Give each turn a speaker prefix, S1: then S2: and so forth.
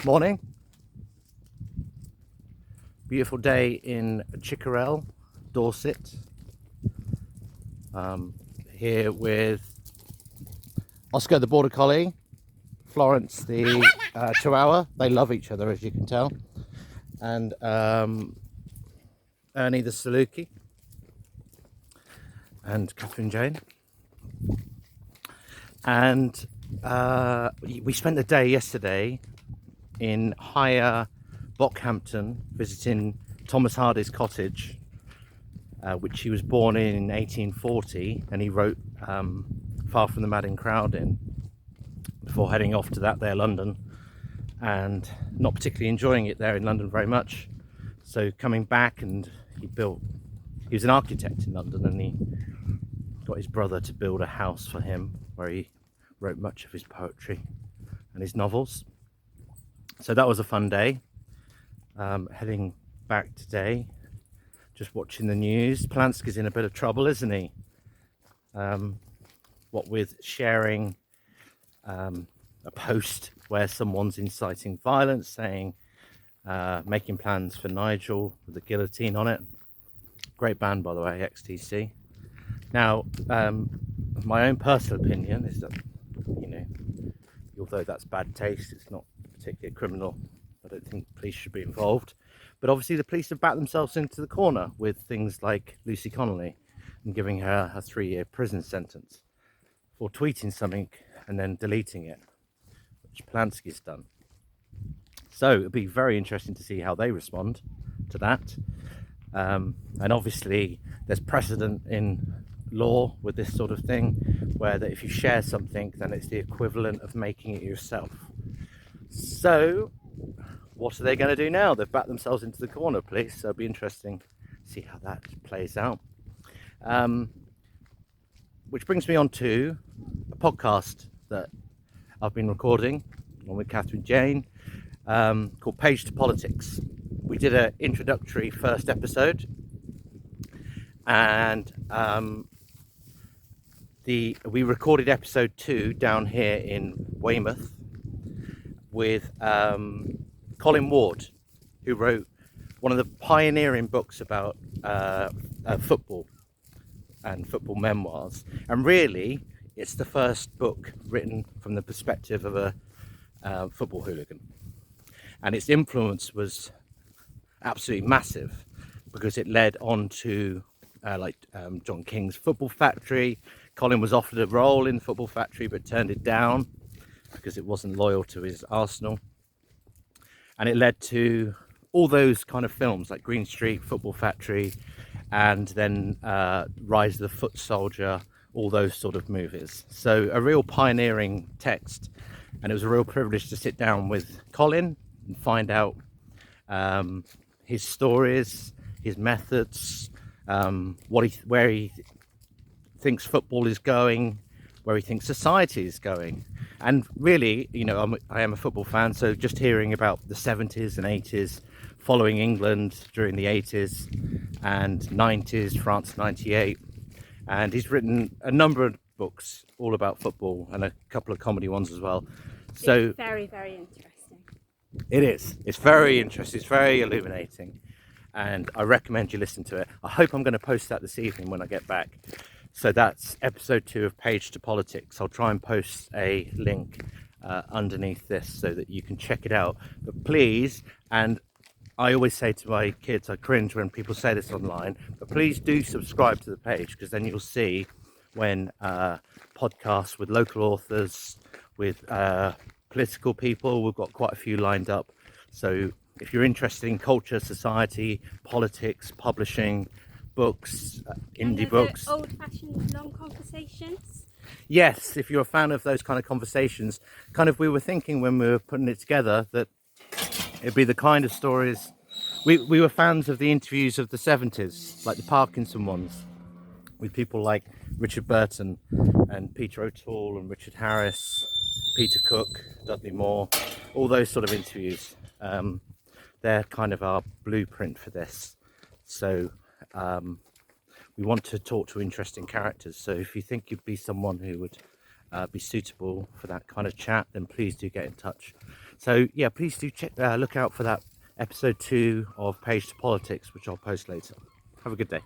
S1: Morning. Beautiful day in Chickerell, Dorset. Here with Oscar the Border Collie, Florence the Chihuahua. They love each other, as you can tell. And Ernie the Saluki. And Catherine Jane. And we spent the day yesterday in Higher Bockhampton visiting Thomas Hardy's cottage, which he was born in 1840, and he wrote Far from the Madding Crowd in before heading off to that there London, and not particularly enjoying it there in London very much. So coming back, and he was an architect in London, and he got his brother to build a house for him where he wrote much of his poetry and his novels. So that was a fun day. Heading back today, just watching the news. Polanski's in a bit of trouble, isn't he? What with sharing a post where someone's inciting violence, saying, making plans for Nigel with the guillotine on it. Great band, by the way, XTC. Now, my own personal opinion is that, although that's bad taste, it's not particularly criminal. I don't think police should be involved. But obviously the police have backed themselves into the corner with things like Lucy Connolly and giving her a 3-year prison sentence for tweeting something and then deleting it, which Polanski's done. So it'll be very interesting to see how they respond to that. And obviously there's precedent in law with this sort of thing, where that if you share something, then it's the equivalent of making it yourself. So what are they going to do now? They've backed themselves into the corner, police. So it'll be interesting to see how that plays out. Which brings me on to a podcast that I've been recording along with Catherine Jane, called Page to Politics. We did an introductory first episode, and we recorded episode 2 down here in Weymouth with Colin Ward, who wrote one of the pioneering books about football and football memoirs. And really, it's the first book written from the perspective of a football hooligan. And its influence was absolutely massive, because it led on to John King's Football Factory. Colin was offered a role in Football Factory but turned it down because it wasn't loyal to his Arsenal. And it led to all those kind of films like Green Street, Football Factory, and then Rise of the Foot Soldier, all those sort of movies. So a real pioneering text, and it was a real privilege to sit down with Colin and find out his stories, his methods, where he thinks football is going, where he thinks society is going. And really, I am a football fan, so just hearing about the 70s and 80s, following England during the 80s and 90s, France 98. And he's written a number of books all about football and a couple of comedy ones as well. So
S2: it's very, very interesting.
S1: It is. It's very interesting. It's very illuminating. And I recommend you listen to it. I hope I'm going to post that this evening when I get back. So that's episode 2 of Page to Politics. I'll try and post a link underneath this so that you can check it out. But please, and I always say to my kids, I cringe when people say this online, but please do subscribe to the page, because then you'll see when podcasts with local authors, with political people, we've got quite a few lined up. So if you're interested in culture, society, politics, publishing, books, indie books,
S2: old-fashioned long conversations.
S1: Yes, if you're a fan of those kind of conversations, we were thinking when we were putting it together that it'd be the kind of stories. We were fans of the interviews of the 70s, like the Parkinson ones, with people like Richard Burton and Peter O'Toole and Richard Harris, Peter Cook, Dudley Moore, all those sort of interviews. They're kind of our blueprint for this. So we want to talk to interesting characters. So if you think you'd be someone who would be suitable for that kind of chat, then please do get in touch. So yeah, please do look out for that episode 2 of Page to Politics, which I'll post later. Have a good day.